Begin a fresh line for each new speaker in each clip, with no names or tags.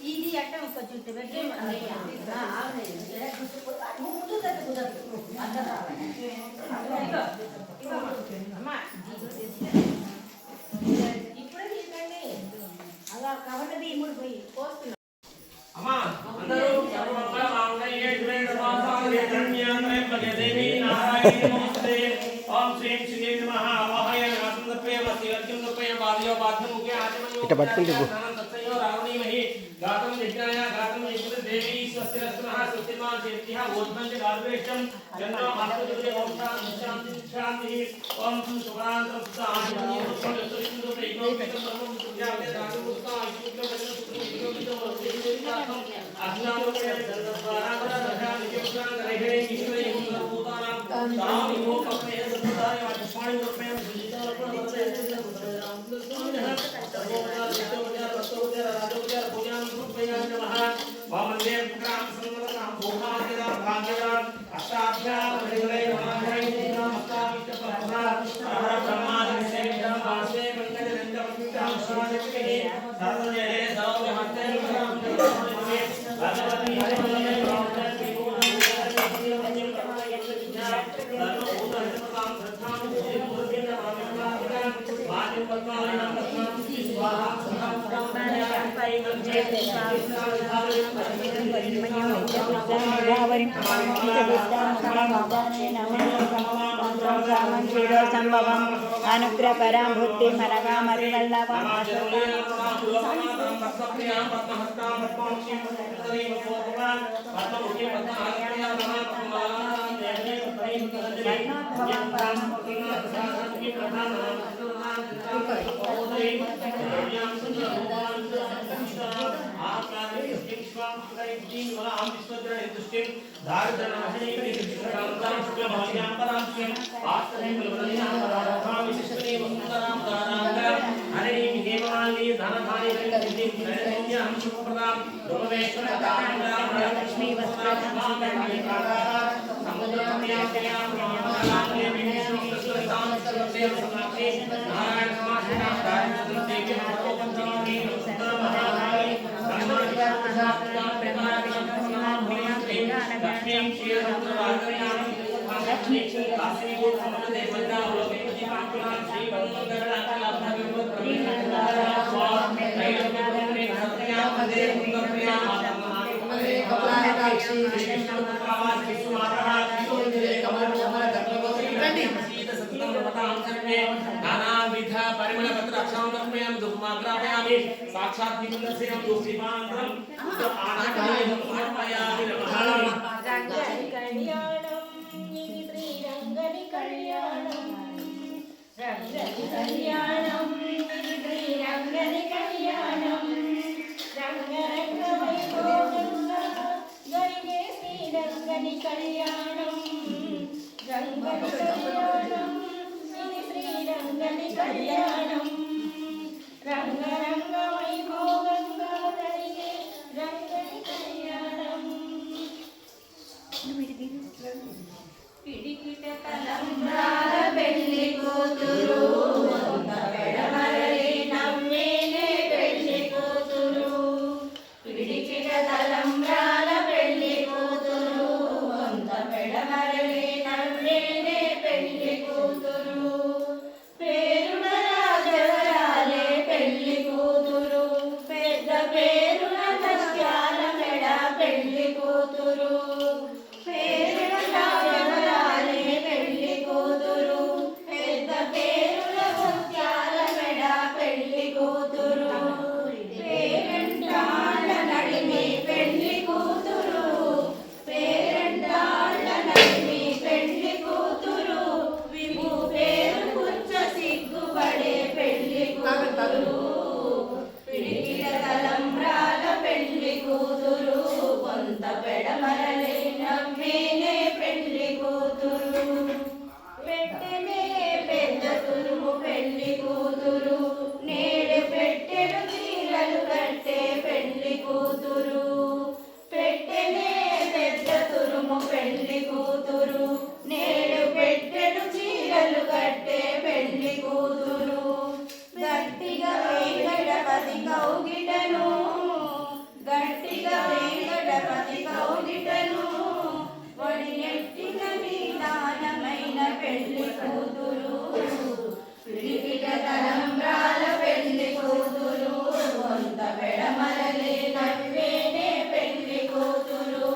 ఇది అట్ట కొంచెం ఇప్పుడే తీసుకోండి అలా కవర్లది ఇమ్ముడు పోయి పోస్తున్నా
అమ్మా అందరూ సర్వమంగళ మాంగళ్యే శివే సర్వాసారే ధన్యాత్రే భగదేవి నారాయణి నమస్తే ఓం శ్రీ శ్రీ నమః వాహయ నాసందపే వసివర్జునపే బాధ్యో బాధ్యముఖే ఆచమనో
ఇట పట్టుకుంటే
తత్తయో రావణీమహి గాతం యజ్ఞాయ గాతం యజ్ఞ దేవి స్వస్తిరస్నః సుతిమా చేతిః ఓద్మంజ గార్వేషం చంద్రో మాతృజే ఓం శాంతి శాంతి ఓం సుభాంత సుతాని సుఖం ప్రేమో సర్వం సుజాతే దాను ముక్తా ఐక్యం అజ్ఞానోపయ సర్వద్వారా దర్శన నియోజన గ్రహే ఈశ్వరే భూతానాం తామి మోపమే సర్వదాయ వాచస్వాణి రూపేణ సుజితాలపణ వరదే స్వామినః సర్వోపచార విద్యోపచార వస్తోపచార రాజోపచార పూజాం సమర్పయామి నమః వామందే గ్రామ సంవదనాం భూమాదిరా భాగ్యరా అష్టాభ్యాం హరివరే నమః నమస్తామిష్ట పరమా హర బ్రహ్మాది సేవితం వాసే మంగళ నందం స్వామికి సర్వజయ సర్వహస్తే భగవతి హరివరే
సంభవం అనుగ్రహపరాం బుద్ధి మరగా మరివల్లవం नानाविध परिमल पत्र अक्षांतर्मयं दुर्माग्रापयामि साक्षात् निमलस्यं दुर्दीपांतरं आनाकाय समर्पयामि नमः రంగని కళ్యాణం ఇది శ్రీరంగని కళ్యాణం రంగని కళ్యాణం ఇది శ్రీరంగని కళ్యాణం రంగరంగ వైభోగంగా జరిగే శ్రీరంగని కళ్యాణం రంగని కళ్యాణం ఇది శ్రీరంగని కళ్యాణం రంగరంగ వైభోగంగా జరిగే రంగని కళ్యాణం పిడికిట తలంబ్రాల పెళ్లి కూతురు పెడమరలి నమ్మేనే పెళ్లి కూతురు పిడికిట తలంబ్రాల పెళ్లి కూతురు పెడమరలి నమ్మేనే పెళ్లి కూతురు పేరున రాజవరాలే పెళ్లి కూతురు పెద్ద పేరున సత్యాల మెడ పెళ్లి కూతురు పేరున రాజవరాలే పెళ్లి కూతురు పెద్ద పేరున నవ్వేనే పెళ్లి కూతురు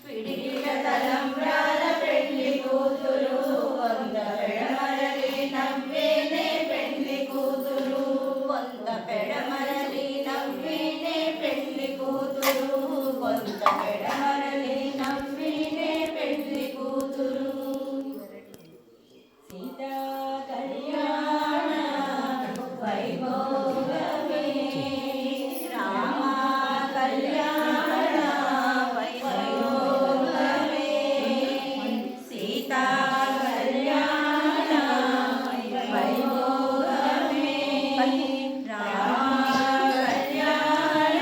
పిడికిల తలంబ్రాల పెళ్లి కూతురు వంద పెడమరలి నవ్వేనే పెళ్లి కూతురు వంద పెడమరలి నవ్వేనే పెళ్లి కూతురు వంద పెడమరలి నవ్వేనే పెళ్లి కూతురు సీతా కళ్యాణ వైభోగమే రామ కళ్యాణ వైభోగమే సీతా కళ్యాణ వైభోగమే రామ కళ్యాణ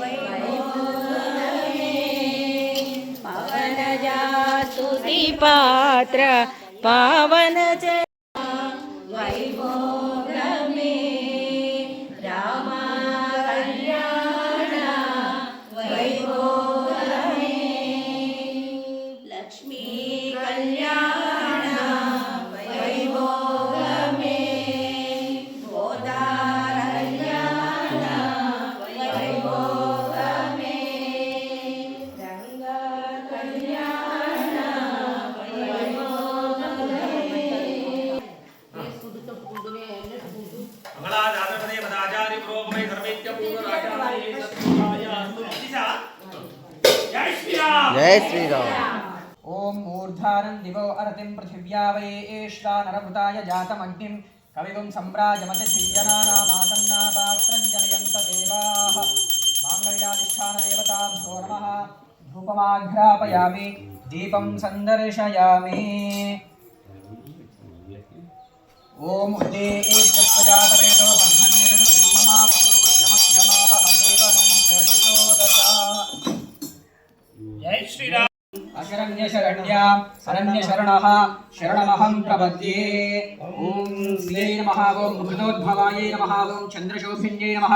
వైభోగమే పవనజా స్తుతి పాత్ర పావన వైభోగమే రామ కళ్యాణ వైభోగమే లక్ష్మీ కళ్యాణ వైభోగమే గోదా కళ్యాణ వైభోగమే రంగ కళ్యాణ
మంగళాదాతపదే మదాచారి పురోగమే సర్వేత్య పూర్వరాచార్యే సత్యాయ దిశా జై శ్రీరామ్
జై శ్రీరామ్.
ఓం మూర్ధారం దివో అరతిం పృథివ్యా వై ఏష్తా నరభృతాయ జాతమగ్నిం కవిగుం సంవ్రాజమతిథిజనానామాసన్నాపాత్రం జనయంత దేవాః మాంగళ్యాధిష్ఠానదేవతాభ్యో నమః ధూపమాఘ్రాపయామి దీపం సందర్శయామి ఓం ఉదేత్య ప్రజాతవేదో బంధన్నిరుమమావసోగుష్యమస్యమావహదేవమంత్రరితోదశ
జై శ్రీరామ్
అశరణ్యశరణ్యా శరణ్యశరణః శరణమహం ప్రపద్యే ఓం శ్రీయై నమః ఓం అమృతోద్భవాయై నమః ఓం చంద్రశోభిన్యై నమః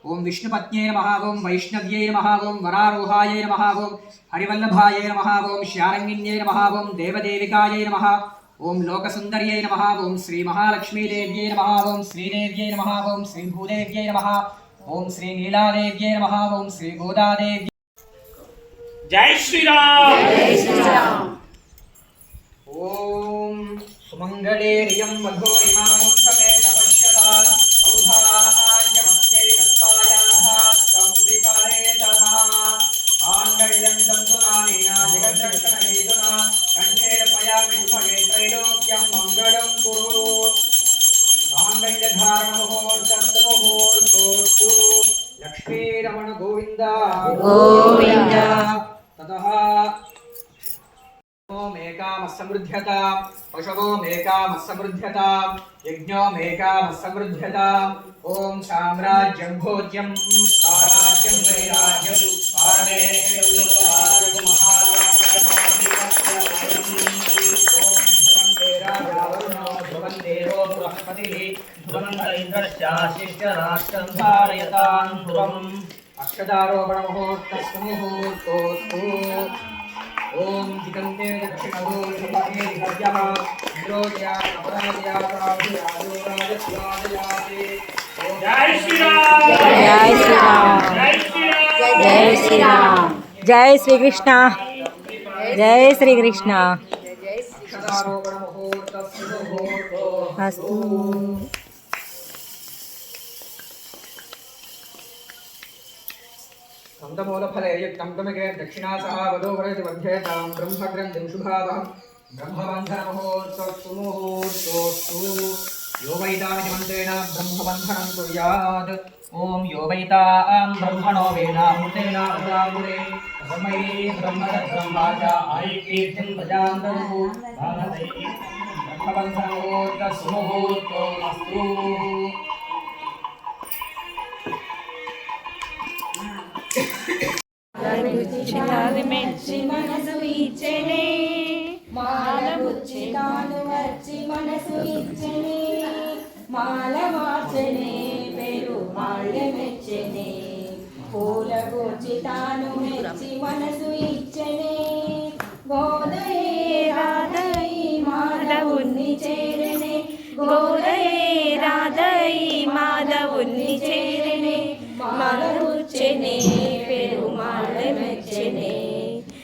ఓం విష్ణుపత్న్యై నమః ఓం వైష్ణవ్యై నమః ఓం వరారోహాయై నమః ఓం హరివల్లభాయై నమః ఓం శారంగిన్యై నమః ఓం దేవదేవికాయై నమః ఓం లోకసుందర్యై నమః ఓం శ్రీ మహాలక్ష్మీదేవ్యై నమః ఓం శ్రీదేవ్యై నమః ఓం శ్రీ భూదేవ్యై నమః ఓం శ్రీ నీలాదేవ్యై నమః ఓం శ్రీ గోదాదేవ్యై
జై శ్రీరామ్ జై
శ్రీరామ్
ఓం సుమంగళేరియం వధో ఇమాం సమేత పశ్యతా సౌభాగ్యమస్యై తత్పాయాధాత్తం విపరేతమా మాంగళ్యం దంతునానేన జగద్రక్షణహేతునా కంఠేర్పయామి శుభగే త్రైలోక్యం మంగళం కురు మాంగళ్యధారణముహూర్తస్తు ముహూర్తోస్తు లక్ష్మీరమణ గోవింద
గోవింద.
తతః మేకామస్సమృధ్యత పశవో మేకామస్సమృధ్యత యజ్ఞో మేకామస్సమృధ్యత ఓం సామ్రాజ్యం భోజ్యం స్వరాజ్యం వైరాజ్యం పారమేశ్వరం ఓం ధ్రువంతే రాజా వరుణో ధ్రువందేవో బృహస్పతిః ధ్రువంత ఇంద్రశ్చాశిష్యరాష్ట్రం ధారయతాం ధ్రువం అక్షదారోపణ ముహూర్తస్తు ముహూర్తోస్తు ఓం జితంతే దక్షిణో దిగే దిగజః ఇంద్రోజయా అపరాజయాతాభిరాజోరాజస్వాదయాతి
జై శ్రీరామ్
జై శ్రీరామ్
జై శ్రీరామ్
జై శ్రీరామ్ జై శ్రీకృష్ణ జై శ్రీకృష్ణ
అక్షదారోపణ ముహూర్తస్తు ముహూర్తోస్తు
అస్తు
కందమూలఫలయుక్తం తమకే దక్షిణాసహ వధూవరతి వర్ధేతాం బ్రహ్మగ్రంథిం శుభావహం బ్రహ్మబంధనముహూర్తోస్తు ముహూర్తోస్తు यो वैतामिति मन्त्रेण ब्रह्मबन्धनं कुर्यात् ॐ यो वैतां ब्रह्मणो वेदामृतेन अमृतामृते ब्रह्मै ब्रह्मदब्रह्माचा आयकीर्तिं भजान्तु भागतैः ब्रह्मबन्धनमुहूर्तस्मुहूर्तोऽस्तु
మెచ్చి మనసు ఇచ్చెనే మాల బుచ్చి తాను వచ్చి మనసు ఇచ్చెనే మాల మార్చెనే పేరు మాళ్ళె మెచ్చెనే పూల బుచ్చి తాను మెచ్చి మనసు ఇచ్చెనే గోదయే రాధై మాధవుని చేరనే గోదయే రాధై మాధవుని చేరనే మాల బుచ్చి
మెచ్చనే పెరుమాళ్ మెచ్చనే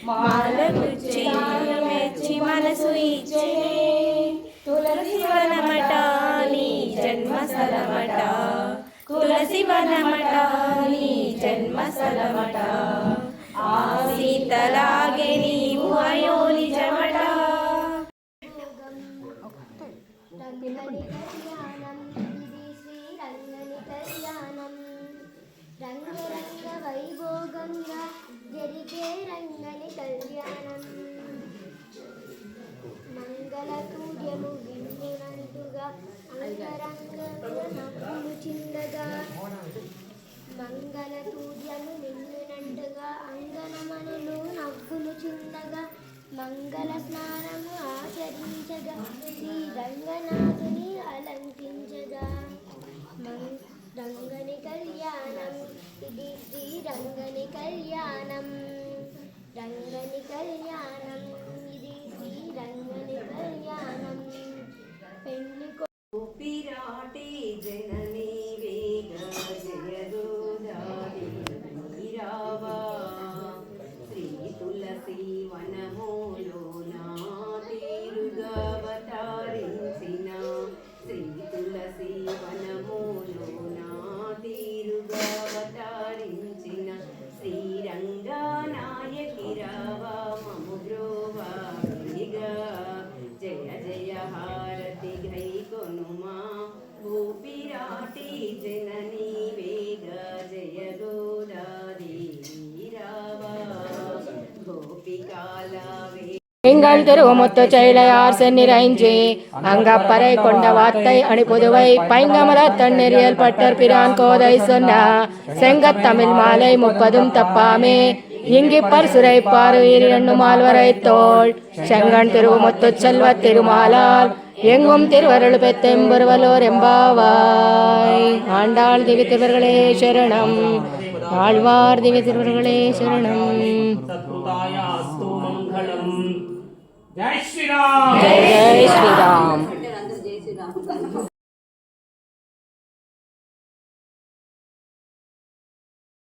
మాల గుచ్చి మెచ్చి మనసు ఇచ్చనే తులసి వనమట నీ జన్మ సలమట తులసి వనమట నీ జన్మ సలమట ఆ సీతలాగే నీవు అయో నిజమట.
రంగని కళ్యాణం ఇది శ్రీరంగని కళ్యాణం రంగరంగ వైభోగంగా జరిగే రంగని కళ్యాణం మంగళ సూర్యము విందునంటుగా అంగరంగ నవ్వులు చిందగా మంగళ సూర్యము నిన్నునంటుగా అంగనమనులు నవ్వులు చిందగా మంగళ స్నానము ఆచరించగా శ్రీ రంగనాథుని అలంకించగా రంగని కళ్యాణం ఇది శ్రీ రంగని కళ్యాణం రంగని కళ్యాణం ఇది శ్రీ రంగని కళ్యాణం పెళ్లి
పిరాటి జననీ వేగ జయగోదారి రావా శ్రీ తులసి వనములోన తీరుగవతారించిన శ్రీ తులసి వనములోన తీరుగవతారించిన శ్రీరంగనాయకి రావా మము బ్రోవా జయ జయ హారతి గై కొనుమా భూపిరాటి జననీ వేగ జయ గోదారి రావా గోపికాల
எங்கள் திருவமுத்து செயலையார் சென்னிறைஞ்சி அங்கப்பறை கொண்ட வார்த்தை அணி புதுவை பைங்கமல தண்ணீரியல் பட்டர் பிரான் கோதை சொன்ன செங்கத்தமிழ் மாலை 30 தப்பாமே இங்கி பரிசுரை பார்வீர் எண்ணுமால் வரை தோள் செங்கன் திருவமுத்து செல்வ திருமாலால் எங்கும் திருவருள் பெத்தெம்புருவலோர் எம்பாவாய். ஆண்டாள் திவ்ய திருவர்களே சரணம் ஆழ்வார் திவ்ய திருவர்களே சரணம்.
సత్కృతాయాస్తు మంగళం. జై శ్రీరామ్.
జై శ్రీరామ్.